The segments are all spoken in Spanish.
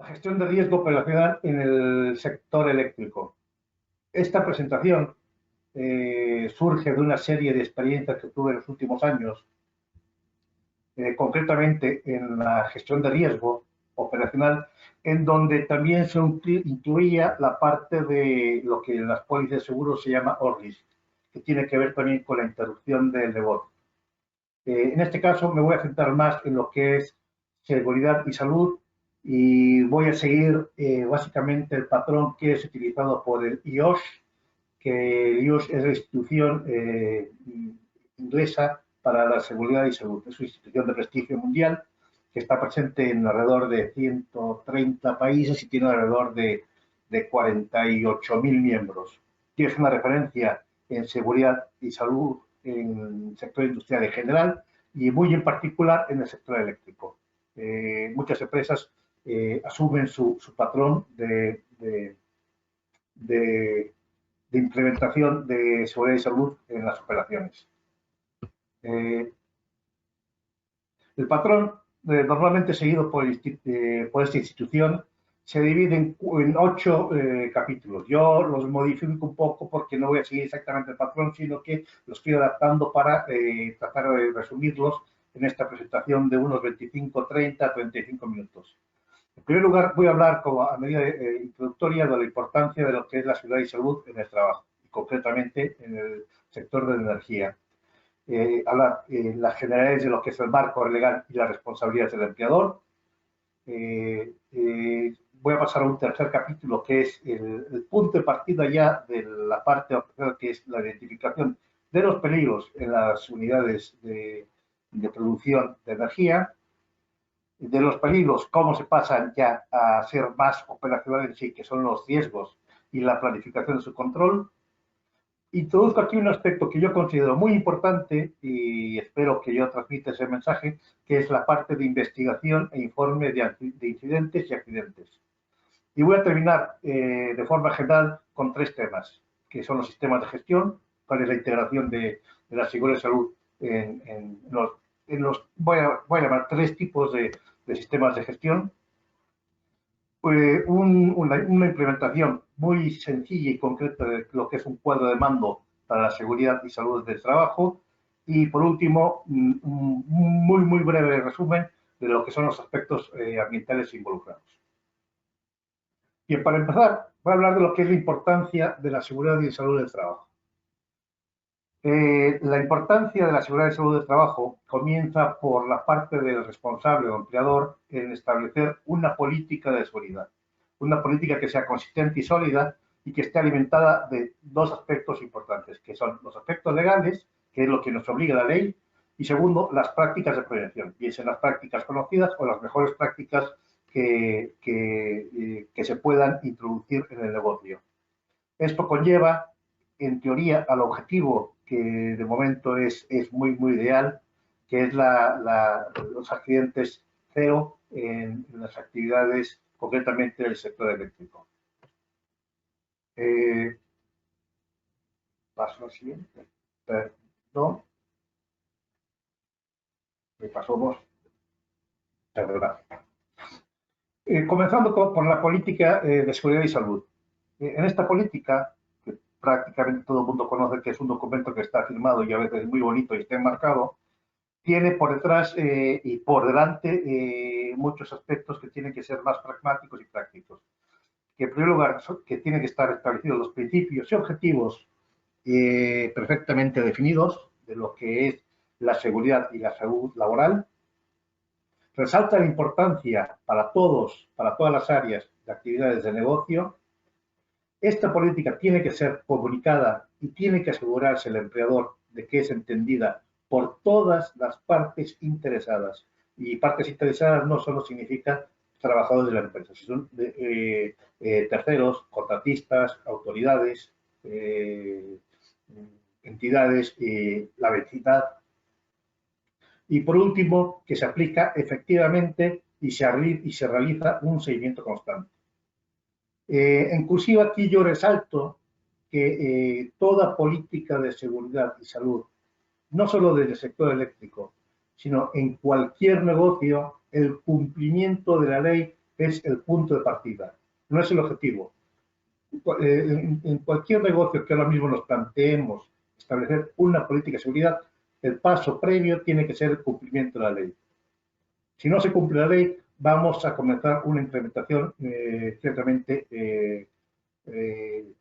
La gestión de riesgo operacional en el sector eléctrico. Esta presentación surge de una serie de experiencias que tuve en los últimos años, concretamente en la gestión de riesgo operacional, en donde también se incluía la parte de lo que en las pólizas de seguros se llama all-risk, que tiene que ver también con la interrupción del negocio. En este caso me voy a centrar más en lo que es seguridad y salud, y voy a seguir básicamente el patrón que es utilizado por el IOSH, que el IOSH es la institución inglesa para la seguridad y salud. Es una institución de prestigio mundial que está presente en alrededor de 130 países y tiene alrededor de 48.000 miembros. Tiene una referencia en seguridad y salud en el sector industrial en general y muy en particular en el sector eléctrico. Muchas empresas asumen su patrón de implementación de seguridad y salud en las operaciones. El patrón normalmente seguido por esta institución se divide en 8 capítulos. Yo los modifico un poco porque no voy a seguir exactamente el patrón, sino que los estoy adaptando para tratar de resumirlos en esta presentación de unos 25, 30, 35 minutos. En primer lugar, voy a hablar como a medida introductoria de la importancia de lo que es la seguridad y salud en el trabajo, y concretamente en el sector de la energía. Hablar las generalidades de lo que es el marco legal y las responsabilidades del empleador. Voy a pasar a un tercer capítulo que es el punto de partida ya de la parte que es la identificación de los peligros en las unidades de producción de energía, de los peligros, cómo se pasan ya a ser más operacionales en sí, que son los riesgos y la planificación de su control. Introduzco aquí un aspecto que yo considero muy importante y espero que yo transmita ese mensaje, que es la parte de investigación e informe de incidentes y accidentes. Y voy a terminar de forma general con 3 temas, que son los sistemas de gestión, cuál es la integración de la seguridad y salud voy a llamar 3 tipos de sistemas de gestión. Una implementación muy sencilla y concreta de lo que es un cuadro de mando para la seguridad y salud del trabajo. Y por último, un muy breve resumen de lo que son los aspectos ambientales involucrados. Bien, para empezar, voy a hablar de lo que es la importancia de la seguridad y salud del trabajo. La importancia de la seguridad y salud del trabajo comienza por la parte del responsable o empleador en establecer una política de seguridad. Una política que sea consistente y sólida y que esté alimentada de 2 aspectos importantes, que son los aspectos legales, que es lo que nos obliga la ley, y segundo, las prácticas de prevención, bien sean las prácticas conocidas o las mejores prácticas que se puedan introducir en el negocio. Esto conlleva, en teoría, al objetivo que de momento es muy ideal, que es los accidentes cero en las actividades, concretamente del sector eléctrico. Paso al siguiente. Perdón. Me pasó 2. Perdón. Comenzando por la política de seguridad y salud. En esta política, que prácticamente todo el mundo conoce que es un documento que está firmado y a veces es muy bonito y está enmarcado, tiene por detrás y por delante muchos aspectos que tienen que ser más pragmáticos y prácticos. Que en primer lugar, que tienen que estar establecidos los principios y objetivos perfectamente definidos de lo que es la seguridad y la salud laboral. Resalta la importancia para todas las áreas de actividades de negocio. Esta política tiene que ser comunicada y tiene que asegurarse el empleador de que es entendida por todas las partes interesadas. Y partes interesadas no solo significa trabajadores de la empresa, sino terceros, contratistas, autoridades, entidades, la vecindad. Y por último, que se aplica efectivamente y se realiza un seguimiento constante. En cursiva aquí yo resalto que toda política de seguridad y salud, no solo desde el sector eléctrico, sino en cualquier negocio, el cumplimiento de la ley es el punto de partida, no es el objetivo. En cualquier negocio que ahora mismo nos planteemos establecer una política de seguridad, el paso previo tiene que ser el cumplimiento de la ley. Si no se cumple la ley, vamos a comenzar una implementación ciertamente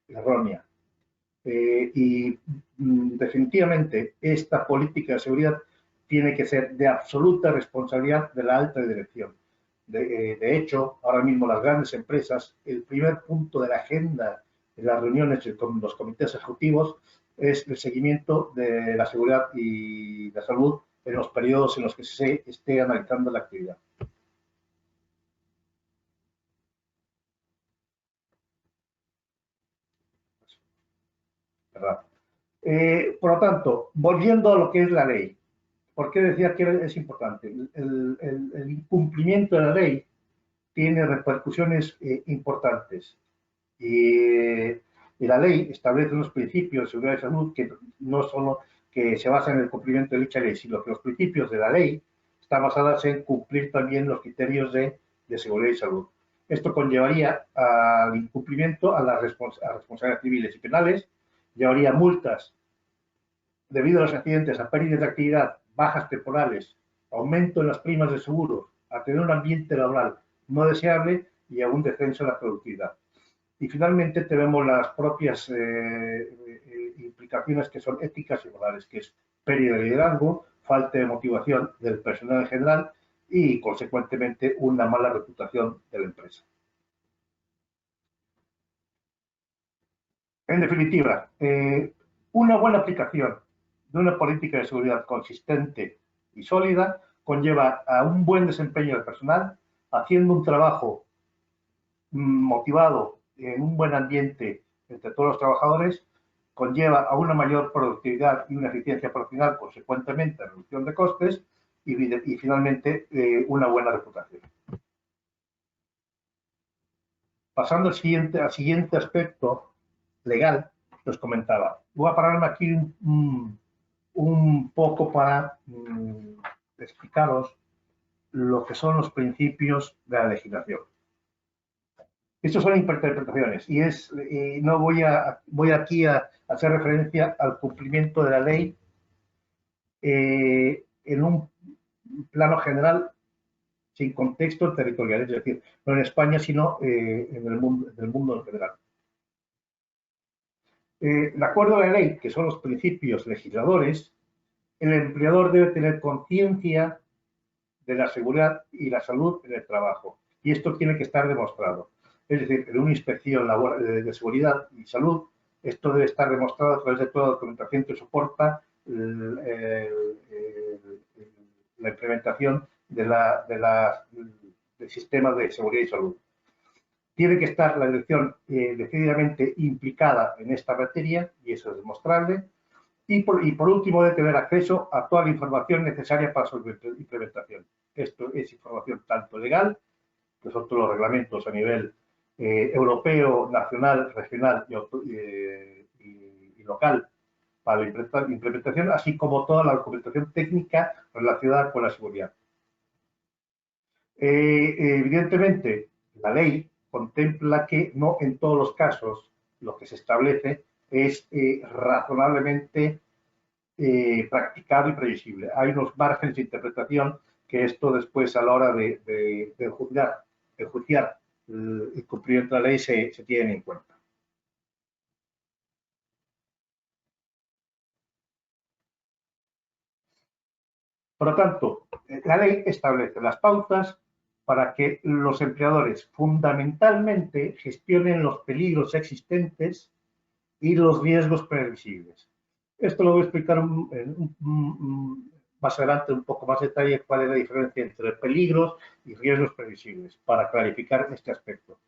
errónea. Definitivamente esta política de seguridad tiene que ser de absoluta responsabilidad de la alta dirección. De hecho, ahora mismo las grandes empresas, el primer punto de la agenda de las reuniones con los comités ejecutivos es el seguimiento de la seguridad y la salud en los periodos en los que se esté analizando la actividad. ¿Verdad? Por lo tanto, volviendo a lo que es la ley, ¿por qué decía que es importante? El incumplimiento de la ley tiene repercusiones importantes. Y la ley establece unos principios de seguridad y salud que no solo que se basan en el cumplimiento de dicha ley, sino que los principios de la ley están basados en cumplir también los criterios de seguridad y salud. Esto conllevaría al incumplimiento a las responsabilidades civiles y penales, llevaría multas debido a los accidentes, a pérdidas de actividad, bajas temporales, aumento en las primas de seguros, a tener un ambiente laboral no deseable y a un descenso en la productividad. Y finalmente tenemos las propias implicaciones que son éticas y morales, que es pérdida de liderazgo, falta de motivación del personal en general y, consecuentemente, una mala reputación de la empresa. En definitiva, una buena aplicación de una política de seguridad consistente y sólida conlleva a un buen desempeño del personal, haciendo un trabajo motivado en un buen ambiente entre todos los trabajadores, conlleva a una mayor productividad y una eficiencia profesional, consecuentemente reducción de costes y finalmente una buena reputación. Pasando al siguiente aspecto legal, os comentaba. Voy a pararme aquí un poco para explicaros lo que son los principios de la legislación. Estos son interpretaciones y no voy aquí a hacer referencia al cumplimiento de la ley en un plano general sin contexto territorial, es decir, no en España, sino en el mundo en general. De acuerdo a la ley, que son los principios legisladores, el empleador debe tener conciencia de la seguridad y la salud en el trabajo. Y esto tiene que estar demostrado. Es decir, en una inspección de seguridad y salud, esto debe estar demostrado a través de toda la documentación que soporta la implementación del sistema de seguridad y salud. Tiene que estar la dirección decididamente implicada en esta materia, y eso es demostrable. Y por último, debe tener acceso a toda la información necesaria para su implementación. Esto es información tanto legal, que son todos los reglamentos a nivel europeo, nacional, regional y local para la implementación, así como toda la documentación técnica relacionada con la seguridad. Evidentemente, la ley contempla que no en todos los casos lo que se establece es razonablemente practicado y previsible. Hay unos márgenes de interpretación que esto después a la hora de enjuiciar el cumplimiento de la ley se tiene en cuenta. Por lo tanto, la ley establece las pautas para que los empleadores fundamentalmente gestionen los peligros existentes y los riesgos previsibles. Esto lo voy a explicar más adelante un poco más detalle cuál es la diferencia entre peligros y riesgos previsibles para clarificar este aspecto.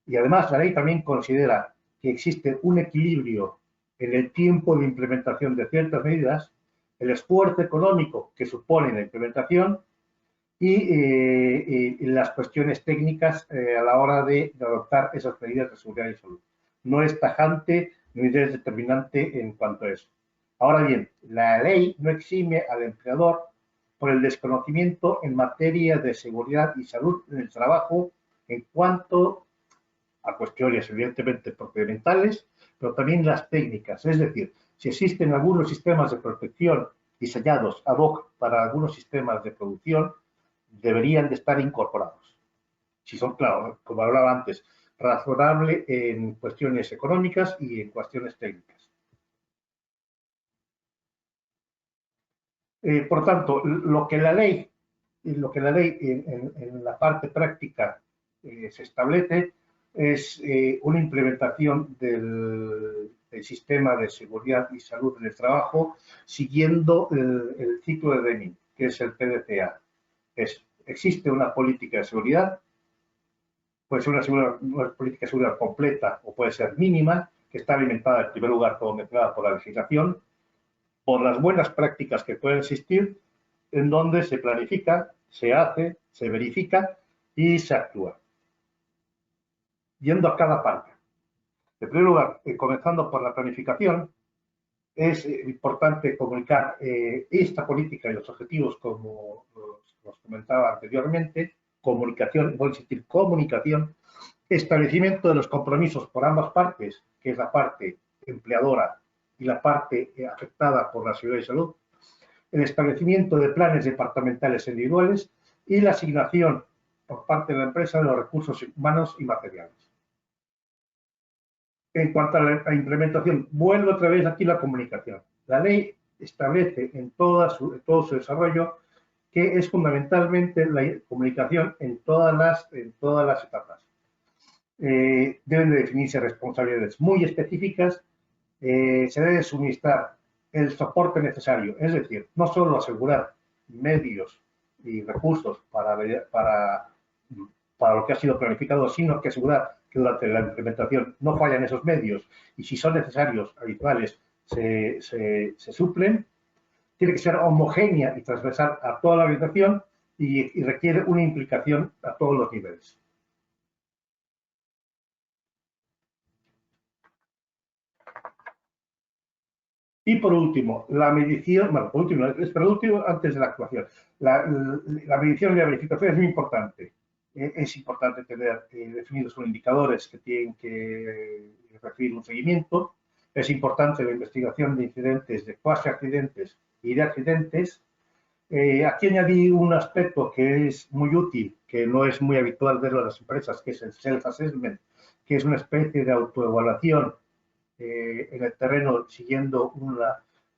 Y además la ley también considera que existe un equilibrio en el tiempo de implementación de ciertas medidas, el esfuerzo económico que supone la implementación y las cuestiones técnicas a la hora de adoptar esas medidas de seguridad y salud. No es tajante ni es determinante en cuanto a eso. Ahora bien, la ley no exime al empleador por el desconocimiento en materia de seguridad y salud en el trabajo en cuanto a cuestiones evidentemente procedimentales, pero también las técnicas. Es decir, si existen algunos sistemas de protección diseñados ad hoc para algunos sistemas de producción, deberían de estar incorporados. Si son, claro, como hablaba antes, razonable en cuestiones económicas y en cuestiones técnicas. Por tanto, lo que la ley en la parte práctica se establece es una implementación del sistema de seguridad y salud en el trabajo siguiendo el ciclo de Deming, que es el PDCA. Existe una política de seguridad, puede ser una política de seguridad completa o puede ser mínima, que está alimentada en primer lugar, como mencionaba, por la legislación, por las buenas prácticas que pueden existir, en donde se planifica, se hace, se verifica y se actúa. Yendo a cada parte. En primer lugar, comenzando por la planificación, es importante comunicar esta política y los objetivos, como los comentaba anteriormente, comunicación, voy a insistir, comunicación, establecimiento de los compromisos por ambas partes, que es la parte empleadora y la parte afectada por la seguridad y salud, el establecimiento de planes departamentales individuales y la asignación por parte de la empresa de los recursos humanos y materiales. En cuanto a la implementación, vuelvo otra vez aquí la comunicación. La ley establece en todo su desarrollo que es fundamentalmente la comunicación en todas las etapas. Deben de definirse responsabilidades muy específicas, se debe suministrar el soporte necesario, es decir, no solo asegurar medios y recursos para lo que ha sido planificado, sino que asegurar que durante la implementación no fallan esos medios y si son necesarios, habituales, se suplen. Tiene que ser homogénea y transversal a toda la organización y requiere una implicación a todos los niveles. Y por último, la medición, bueno, por último, antes de la actuación, la medición y la verificación es muy importante. Es importante tener definidos los indicadores que tienen que recibir un seguimiento. Es importante la investigación de incidentes, de cuasi accidentes y de accidentes. Aquí añadí un aspecto que es muy útil, que no es muy habitual verlo en las empresas, que es el self-assessment, que es una especie de autoevaluación en el terreno siguiendo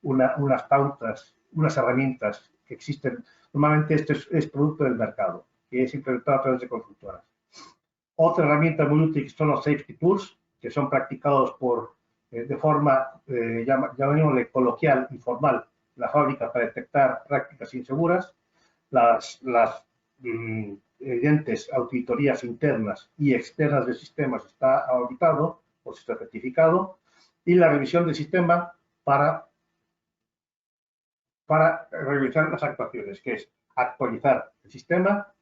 unas pautas, unas herramientas que existen. Normalmente esto es producto del mercado, que es implementado a través de consultoras. Otra herramienta muy útil son los safety tools, que son practicados de forma, llamémosle coloquial, informal, en la fábrica para detectar prácticas inseguras. Las evidentes auditorías internas y externas de sistemas está auditado o está certificado, y la revisión del sistema para revisar las actuaciones, que es actualizar el sistema,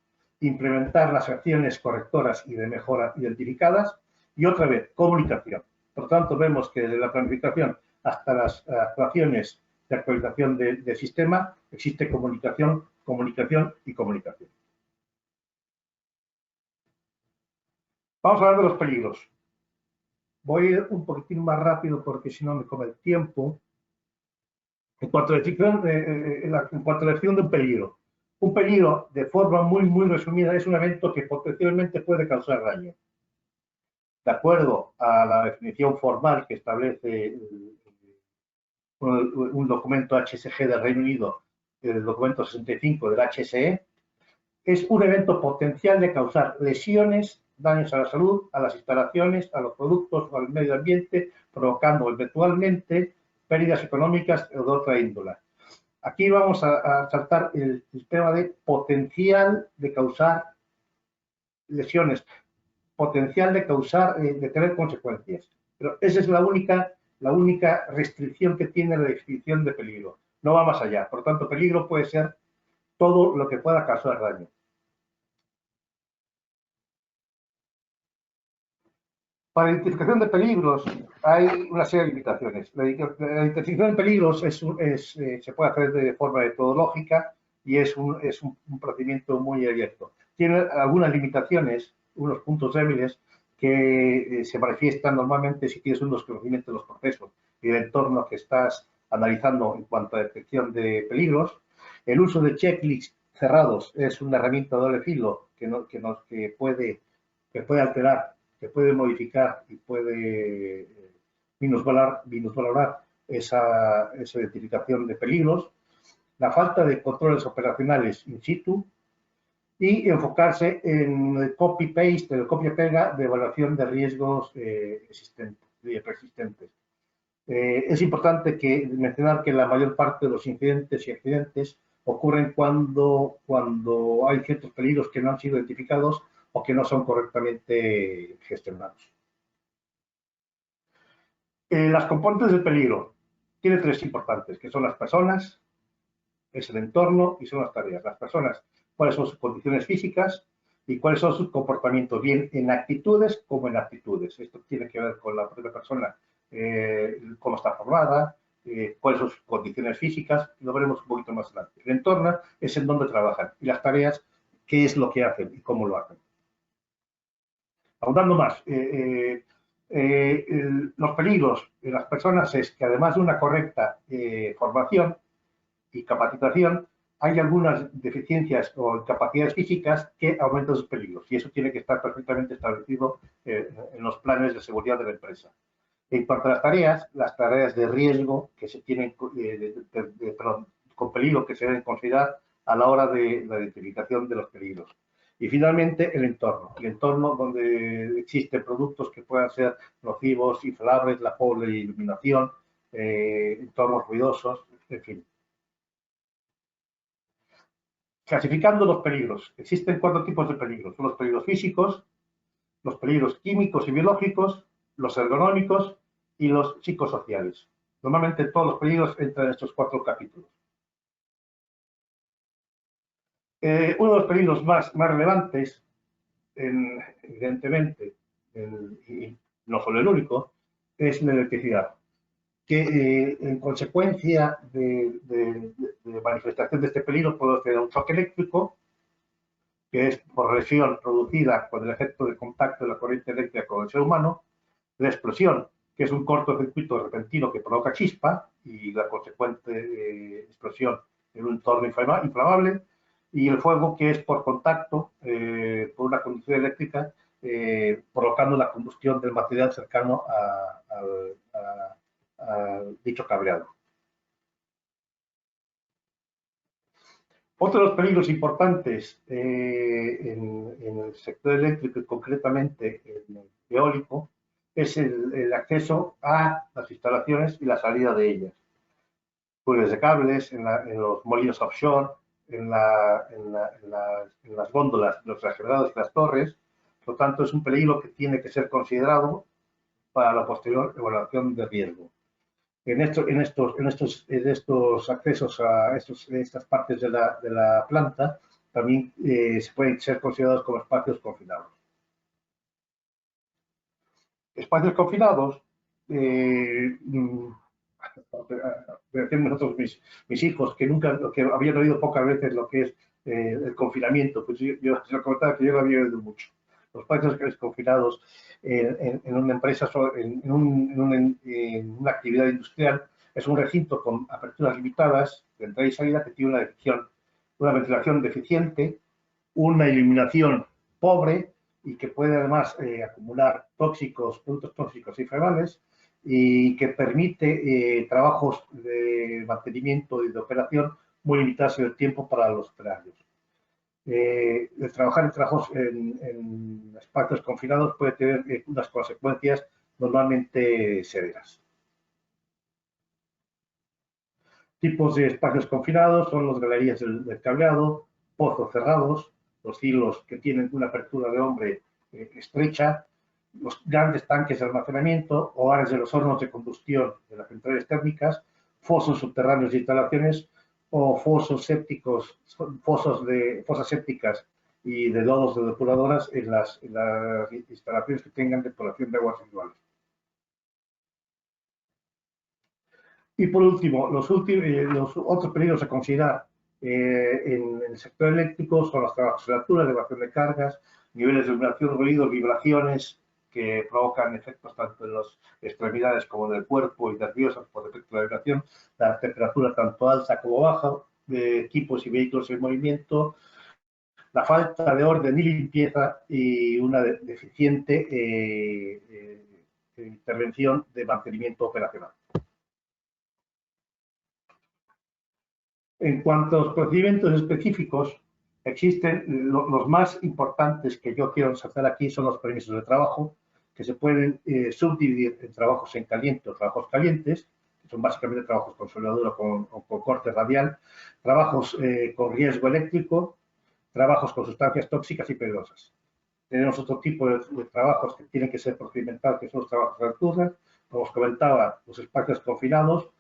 implementar las acciones correctoras y de mejora identificadas y otra vez comunicación. Por tanto, vemos que desde la planificación hasta las actuaciones de actualización del sistema existe comunicación, comunicación y comunicación. Vamos a hablar de los peligros. Voy a ir un poquitín más rápido porque si no me come el tiempo. En cuanto a la definición de un peligro de forma muy resumida es un evento que potencialmente puede causar daño. De acuerdo a la definición formal que establece un documento HSG del Reino Unido, el documento 65 del HSE, es un evento potencial de causar lesiones, daños a la salud, a las instalaciones, a los productos o al medio ambiente, provocando eventualmente pérdidas económicas o de otra índole. Aquí vamos a saltar el tema de potencial de causar lesiones, potencial de causar, de tener consecuencias. Pero esa es la única restricción que tiene la definición de peligro. No va más allá. Por tanto, peligro puede ser todo lo que pueda causar daño. Para la identificación de peligros hay una serie de limitaciones. La identificación de peligros se puede hacer de forma metodológica y es un procedimiento muy abierto. Tiene algunas limitaciones unos puntos débiles que se manifiestan normalmente si tienes unos conocimientos de los procesos y del entorno que estás analizando en cuanto a detección de peligros. El uso de checklists cerrados es una herramienta de doble filo que puede alterar, que puede modificar y puede minusvalorar esa identificación de peligros. La falta de controles operacionales in situ y enfocarse en el copy-paste, el copia-pega de evaluación de riesgos persistentes. Es importante mencionar que la mayor parte de los incidentes y accidentes ocurren cuando hay ciertos peligros que no han sido identificados o que no son correctamente gestionados. Las componentes del peligro. Tiene tres importantes, que son las personas, es el entorno y son las tareas. Las personas, cuáles son sus condiciones físicas y cuáles son sus comportamientos, bien en actitudes como en aptitudes. Esto tiene que ver con la propia persona, cómo está formada, cuáles son sus condiciones físicas, lo veremos un poquito más adelante. El entorno es en dónde trabajan y las tareas, qué es lo que hacen y cómo lo hacen. Ahondando más, los peligros de las personas es que además de una correcta formación y capacitación, hay algunas deficiencias o incapacidades físicas que aumentan sus peligros y eso tiene que estar perfectamente establecido en los planes de seguridad de la empresa. En cuanto a las tareas de riesgo que se tienen, con peligro que se deben considerar a la hora de la identificación de los peligros. Y finalmente, el entorno donde existen productos que puedan ser nocivos, inflamables, la pobre iluminación, entornos ruidosos, en fin. Clasificando los peligros. Existen 4 tipos de peligros. Son los peligros físicos, los peligros químicos y biológicos, los ergonómicos y los psicosociales. Normalmente todos los peligros entran en estos 4 capítulos. Uno de los peligros más relevantes, evidentemente, y no solo el único, es la electricidad, que en consecuencia de manifestación de este peligro puede ser un choque eléctrico, que es por lesión producida por el efecto de contacto de la corriente eléctrica con el ser humano, la explosión, que es un cortocircuito repentino que provoca chispa y la consecuente explosión en un entorno inflamable, y el fuego, que es por contacto, por una conducción eléctrica, provocando la combustión del material cercano a dicho cableado. Otro de los peligros importantes en el sector eléctrico y concretamente en el eólico es el acceso a las instalaciones y la salida de ellas. Túneles de cables, en los molinos offshore, en las góndolas, los exagerados y las torres. Por lo tanto, es un peligro que tiene que ser considerado para la posterior evaluación de riesgo. En estos accesos a estas partes de la planta también se pueden ser considerados como espacios confinados. Espacios confinados, decían nosotros mis hijos que habían oído pocas veces lo que es el confinamiento, pues yo se lo comentaba que yo lo había oído mucho. Los espacios confinados en una empresa, en una actividad industrial, es un recinto con aperturas limitadas de entrada y salida que tiene una ventilación deficiente, una iluminación pobre y que puede además acumular productos tóxicos y inflamables y que permite trabajos de mantenimiento y de operación muy limitados en el tiempo para los operarios. Trabajar en espacios confinados puede tener unas consecuencias normalmente severas. Tipos de espacios confinados son las galerías del cableado, pozos cerrados, los hilos que tienen una apertura de hombre estrecha, los grandes tanques de almacenamiento, hogares de los hornos de combustión de las centrales térmicas, fosos subterráneos de instalaciones o fosos sépticos, fosas sépticas y de lodos de depuradoras en las instalaciones que tengan depuración de aguas residuales. Y por último, los otros peligros a considerar en el sector eléctrico son los trabajos de altura, elevación de cargas, niveles de iluminación, ruido, vibraciones que provocan efectos tanto en las extremidades como en el cuerpo y nerviosas por efecto de la vibración, la temperatura tanto alta como baja de equipos y vehículos en movimiento, la falta de orden y limpieza y una deficiente intervención de mantenimiento operacional. En cuanto a los procedimientos específicos, existen los más importantes que yo quiero resaltar aquí son los permisos de trabajo, que se pueden subdividir en trabajos en caliente o trabajos calientes, que son básicamente trabajos con soldadura o con corte radial, trabajos con riesgo eléctrico, trabajos con sustancias tóxicas y peligrosas. Tenemos otro tipo de trabajos que tienen que ser procedimentales, que son los trabajos de altura, como os comentaba, los espacios confinados,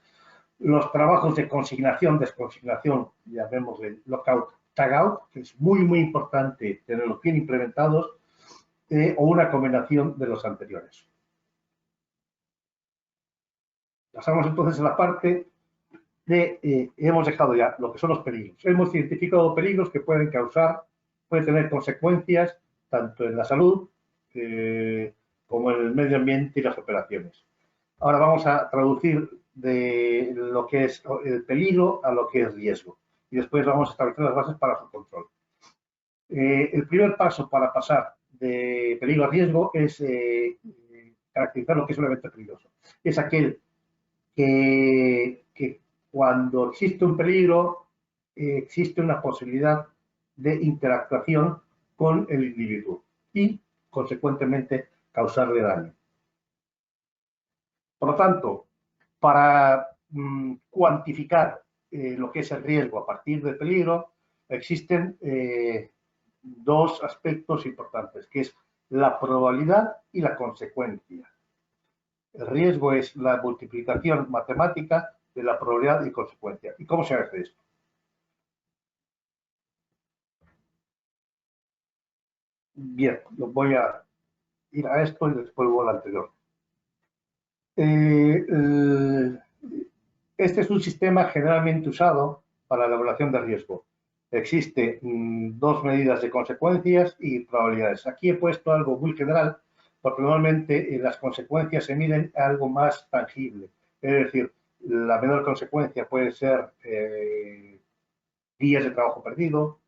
los trabajos de consignación, desconsignación, llamémosle lockout, tagout, que es muy, muy importante tenerlos bien implementados, o una combinación de los anteriores. Pasamos entonces a la parte de, hemos dejado ya lo que son los peligros. Hemos identificado peligros que pueden tener consecuencias tanto en la salud como en el medio ambiente y las operaciones. Ahora vamos a traducir de lo que es el peligro a lo que es riesgo. Y después vamos a establecer las bases para su control. El primer paso para pasar de peligro a riesgo es caracterizar lo que es un evento peligroso. Es aquel que cuando existe un peligro, existe una posibilidad de interactuación con el individuo y, consecuentemente, causarle daño. Por lo tanto, para cuantificar lo que es el riesgo a partir del peligro, existen dos aspectos importantes, que es la probabilidad y la consecuencia. El riesgo es la multiplicación matemática de la probabilidad y consecuencia. ¿Y cómo se hace esto? Bien, voy a ir a esto y después vuelvo al anterior. Este es un sistema generalmente usado para la evaluación de riesgo. Existen dos medidas de consecuencias y probabilidades. Aquí he puesto algo muy general, porque normalmente las consecuencias se miden a algo más tangible. Es decir, la menor consecuencia puede ser días de trabajo perdido,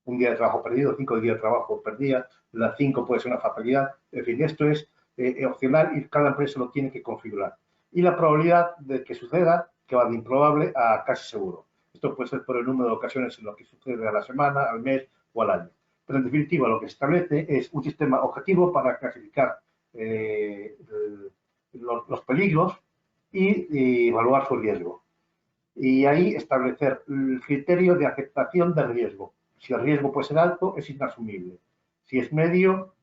un día de trabajo perdido, 5 días de trabajo perdido, las 5 puede ser una fatalidad. En fin, esto es opcional y cada empresa lo tiene que configurar. Y la probabilidad de que suceda, que va de improbable a casi seguro. Esto puede ser por el número de ocasiones en lo que sucede a la semana, al mes o al año. Pero en definitiva, lo que se establece es un sistema objetivo para clasificar los peligros y evaluar su riesgo. Y ahí establecer el criterio de aceptación del riesgo. Si el riesgo puede ser alto, es inasumible. Si es medio,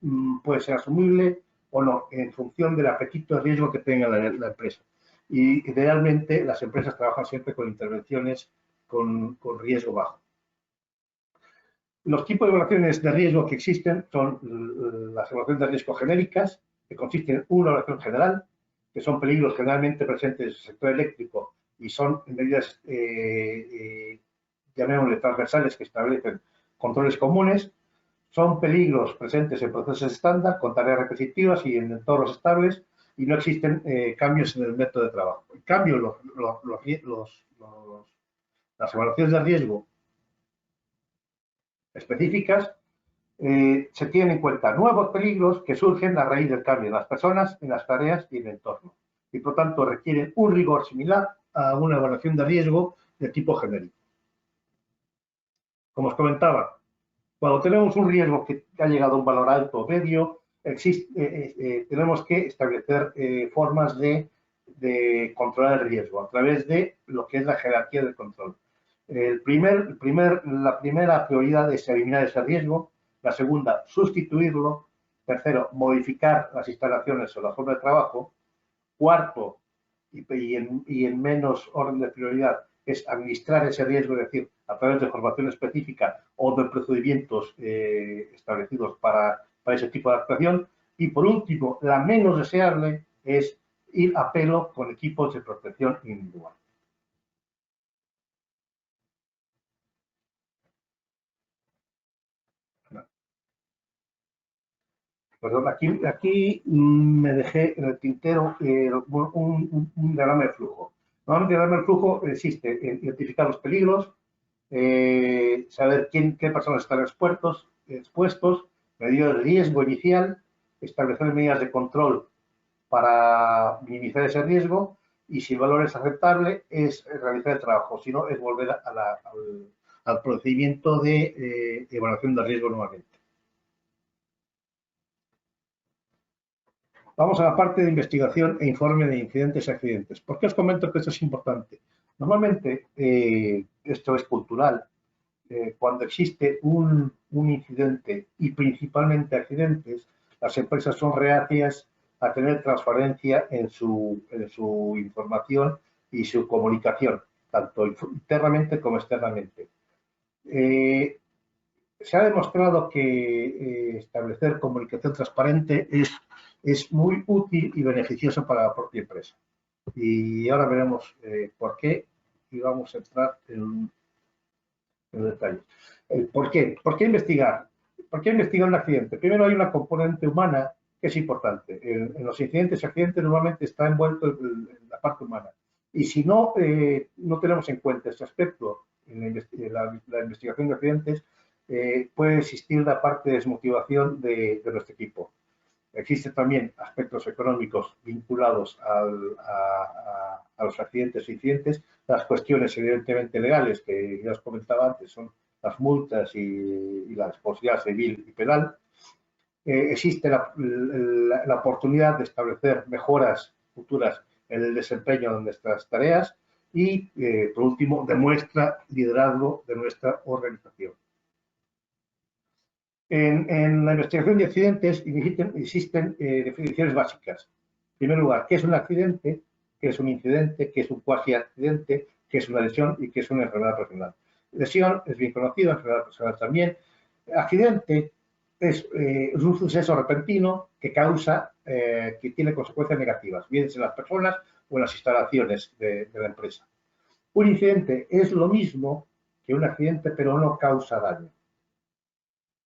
puede ser asumible o no, en función del apetito de riesgo que tenga la empresa. Y idealmente las empresas trabajan siempre con intervenciones con riesgo bajo. Los tipos de evaluaciones de riesgo que existen son las evaluaciones de riesgo genéricas, que consisten en una evaluación general, que son peligros generalmente presentes en el sector eléctrico y son medidas, llamémosle transversales, que establecen controles comunes. Son peligros presentes en procesos estándar, con tareas repetitivas y en entornos estables, y no existen cambios en el método de trabajo. En cambio, las evaluaciones de riesgo específicas se tienen en cuenta nuevos peligros que surgen a raíz del cambio en las personas, en las tareas y en el entorno. Y por tanto requieren un rigor similar a una evaluación de riesgo de tipo genérico. Como os comentaba, cuando tenemos un riesgo que ha llegado a un valor alto o medio, tenemos que establecer formas de controlar el riesgo a través de lo que es la jerarquía del control. La primera prioridad es eliminar ese riesgo, la segunda, sustituirlo, tercero, modificar las instalaciones o la forma de trabajo, cuarto, y en menos orden de prioridad, es administrar ese riesgo, es decir, a través de formación específica o de procedimientos establecidos para ese tipo de actuación. Y por último, la menos deseable es ir a pelo con equipos de protección individual. Perdón, aquí me dejé en el tintero un diagrama de flujo. Normalmente el diagrama de flujo existe en identificar los peligros, saber qué personas están expuestos, medir el riesgo inicial, establecer medidas de control para minimizar ese riesgo y si el valor es aceptable es realizar el trabajo, si no es volver al procedimiento de evaluación de riesgo nuevamente. Vamos a la parte de investigación e informe de incidentes y accidentes. ¿Por qué os comento que esto es importante? Normalmente, esto es cultural. Cuando existe un incidente y principalmente accidentes, las empresas son reacias a tener transparencia en su información y su comunicación, tanto internamente como externamente. Se ha demostrado que establecer comunicación transparente es muy útil y beneficioso para la propia empresa. Y ahora veremos por qué y vamos a entrar en detalle. ¿Por qué? ¿Por qué investigar? ¿Por qué investigar un accidente? Primero hay una componente humana que es importante. En los incidentes y accidentes normalmente está envuelto en la parte humana. Y si no, no tenemos en cuenta este aspecto en la investigación de accidentes, puede existir la parte de desmotivación de nuestro equipo. Existen también aspectos económicos vinculados a los accidentes e incidentes. Las cuestiones evidentemente legales, que ya os comentaba antes, son las multas y la responsabilidad civil y penal. Existe la oportunidad de establecer mejoras futuras en el desempeño de nuestras tareas y, por último, demuestra liderazgo de nuestra organización. En la investigación de accidentes existen definiciones básicas. En primer lugar, ¿qué es un accidente? ¿Qué es un incidente? ¿Qué es un cuasi accidente? ¿Qué es una lesión? ¿Y qué es una enfermedad profesional? Lesión es bien conocida, enfermedad profesional también. Accidente es un suceso repentino que que tiene consecuencias negativas, bien en las personas o en las instalaciones de la empresa. Un incidente es lo mismo que un accidente, pero no causa daño.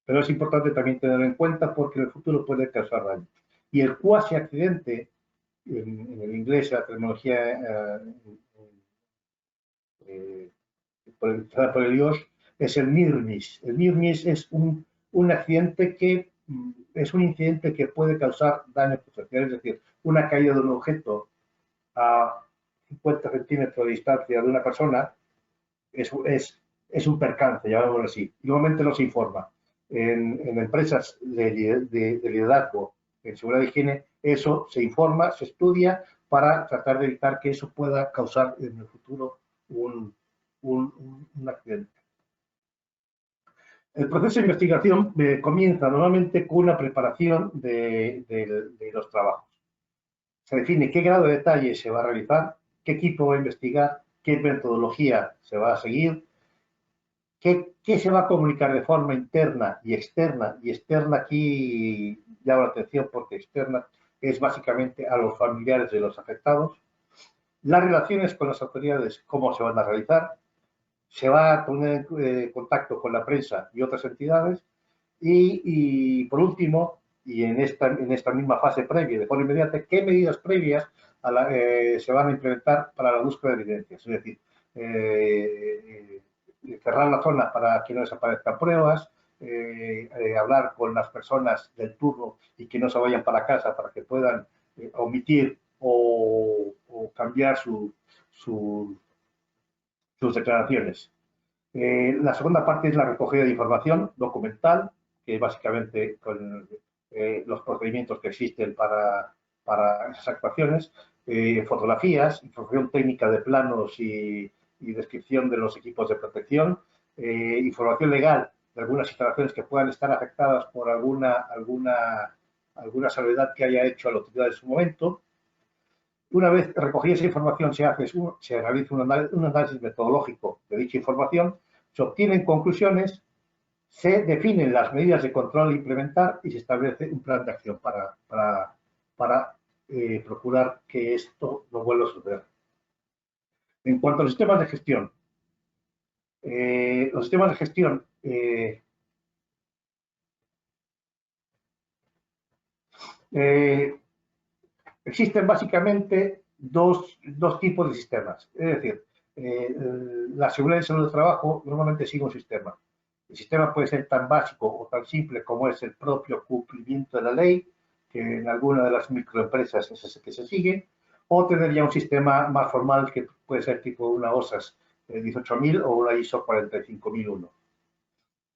Pero es importante también tenerlo en cuenta porque en el futuro puede causar daño. Y el cuasi accidente, en el inglés, la terminología por el IOS, es el near miss. El near miss es un accidente que es un incidente que puede causar daño potencial, es decir, una caída de un objeto a 50 centímetros de distancia de una persona es un percance, llamémoslo así. Y normalmente no se informa. En empresas de liderazgo en seguridad de higiene, eso se informa, se estudia para tratar de evitar que eso pueda causar en el futuro un accidente. El proceso de investigación comienza normalmente con una preparación de los trabajos. Se define qué grado de detalle se va a realizar, qué equipo va a investigar, qué metodología se va a seguir, ¿Qué se va a comunicar de forma interna y externa? Y externa aquí llamo la atención porque externa es básicamente a los familiares de los afectados. Las relaciones con las autoridades, cómo se van a realizar. Se va a poner en contacto con la prensa y otras entidades. Y por último, y en esta misma fase previa, de forma inmediata, ¿qué medidas previas se van a implementar para la búsqueda de evidencias? Es decir, cerrar la zona para que no desaparezcan pruebas, hablar con las personas del turno y que no se vayan para casa para que puedan omitir o cambiar sus declaraciones. La segunda parte es la recogida de información documental, que básicamente con los procedimientos que existen para esas actuaciones, fotografías, información técnica de planos y descripción de los equipos de protección, información legal de algunas instalaciones que puedan estar afectadas por alguna salvedad que haya hecho la autoridad en su momento. Una vez recogida esa información, se realiza un análisis metodológico de dicha información, se obtienen conclusiones, se definen las medidas de control a implementar y se establece un plan de acción para procurar que esto no vuelva a suceder. En cuanto a los sistemas de gestión, los sistemas de gestión Existen básicamente dos tipos de sistemas. Es decir, la seguridad y salud del trabajo normalmente sigue un sistema. El sistema puede ser tan básico o tan simple como es el propio cumplimiento de la ley, que en alguna de las microempresas es ese que se sigue, o tener ya un sistema más formal que puede ser tipo una OSAS 18000 o una ISO 45001.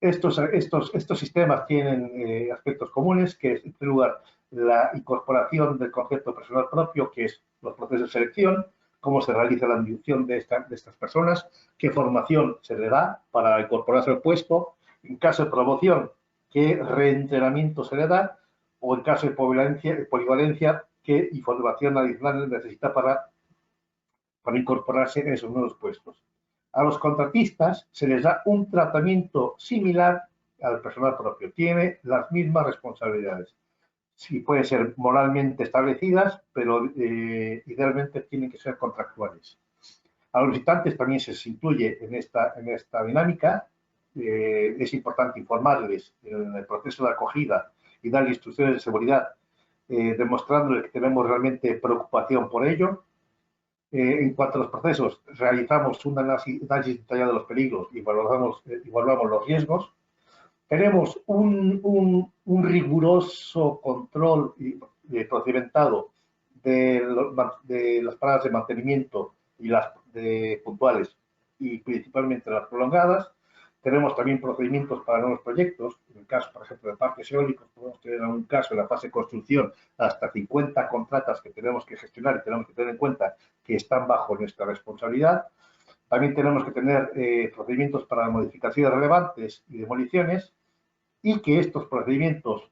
Estos sistemas tienen aspectos comunes, que es, en primer lugar, la incorporación del concepto personal propio, que es los procesos de selección, cómo se realiza la inducción de estas personas, qué formación se le da para incorporarse al puesto, en caso de promoción, qué reentrenamiento se le da, o en caso de polivalencia, qué información adicional necesita para incorporarse en esos nuevos puestos. A los contratistas se les da un tratamiento similar al personal propio. Tiene las mismas responsabilidades. Sí, pueden ser moralmente establecidas, pero idealmente tienen que ser contractuales. A los visitantes también se les incluye en esta dinámica. Es importante informarles en el proceso de acogida y dar instrucciones de seguridad, demostrándoles que tenemos realmente preocupación por ello. En cuanto a los procesos, realizamos un análisis detallado de los peligros y evaluamos los riesgos. Tenemos un riguroso control procedimentado de las paradas de mantenimiento y las puntuales y principalmente las prolongadas. Tenemos también procedimientos para nuevos proyectos. En el caso, por ejemplo, de parques eólicos, podemos tener en un caso, en la fase de construcción, hasta 50 contratas que tenemos que gestionar y tenemos que tener en cuenta que están bajo nuestra responsabilidad. También tenemos que tener procedimientos para modificaciones relevantes y demoliciones, y que estos procedimientos,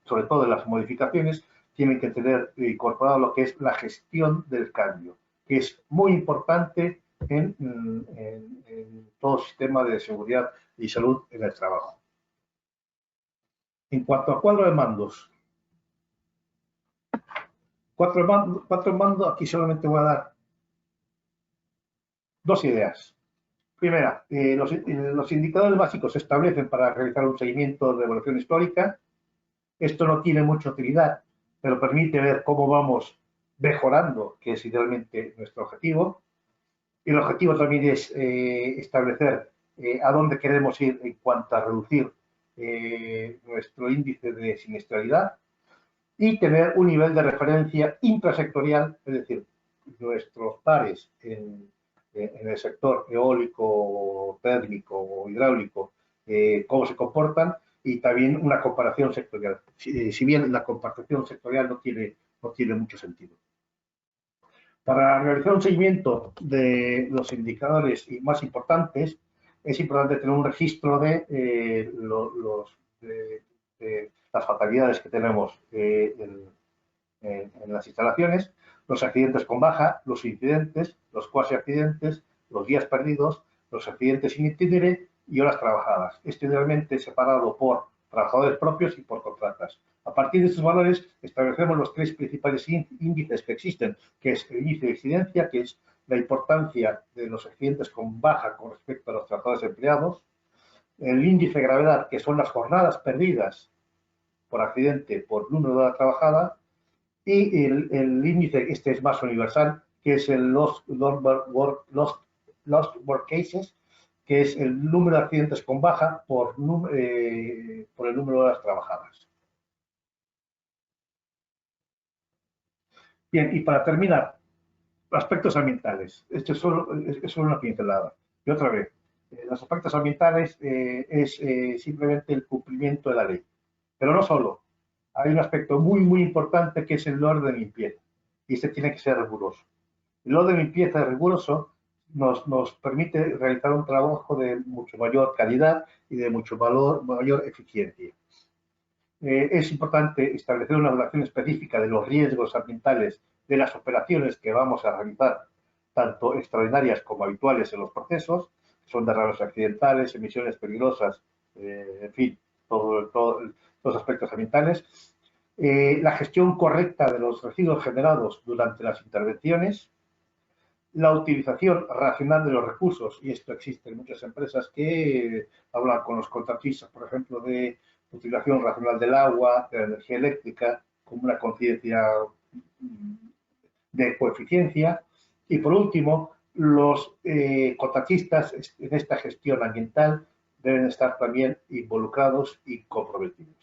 sobre todo de las modificaciones, tienen que tener incorporado lo que es la gestión del cambio, que es muy importante en todo sistema de seguridad y salud en el trabajo. En cuanto a cuadro de mandos, cuatro mandos, aquí solamente voy a dar dos ideas. Primera, los indicadores básicos se establecen para realizar un seguimiento de evolución histórica. Esto no tiene mucha utilidad, pero permite ver cómo vamos mejorando, que es idealmente nuestro objetivo. Y el objetivo también es establecer a dónde queremos ir en cuanto a reducir nuestro índice de siniestralidad y tener un nivel de referencia intrasectorial, es decir, nuestros pares en el sector eólico, térmico o hidráulico, cómo se comportan, y también una comparación sectorial. Si bien la comparación sectorial no tiene mucho sentido. Para realizar un seguimiento de los indicadores más importantes, es importante tener un registro de las fatalidades que tenemos en las instalaciones, los accidentes con baja, los incidentes, los cuasi accidentes, los días perdidos, los accidentes sin itinere y horas trabajadas. Esto idealmente separado por trabajadores propios y por contratas. A partir de estos valores establecemos los tres principales índices que existen, que es el índice de incidencia, que es la importancia de los accidentes con baja con respecto a los trabajadores empleados, el índice de gravedad, que son las jornadas perdidas por accidente por número de horas trabajadas, y el índice, este es más universal, que es el Lost Work Cases, que es el número de accidentes con baja por el número de horas trabajadas. Bien, y para terminar, aspectos ambientales. Esto es solo una pincelada. Y otra vez, los aspectos ambientales es simplemente el cumplimiento de la ley. Pero no solo. Hay un aspecto muy, muy importante que es el orden de limpieza. Y este tiene que ser riguroso. El orden de limpieza riguroso nos permite realizar un trabajo de mucho mayor calidad y de mucho mayor eficiencia. Es importante establecer una evaluación específica de los riesgos ambientales de las operaciones que vamos a realizar, tanto extraordinarias como habituales en los procesos, que son derrames accidentales, emisiones peligrosas, en fin, todos los aspectos ambientales. La gestión correcta de los residuos generados durante las intervenciones, la utilización racional de los recursos, y esto existe en muchas empresas que hablan con los contratistas, por ejemplo, de utilización racional del agua, de la energía eléctrica, con una conciencia de coeficiencia. Y por último, los contratistas en esta gestión ambiental deben estar también involucrados y comprometidos.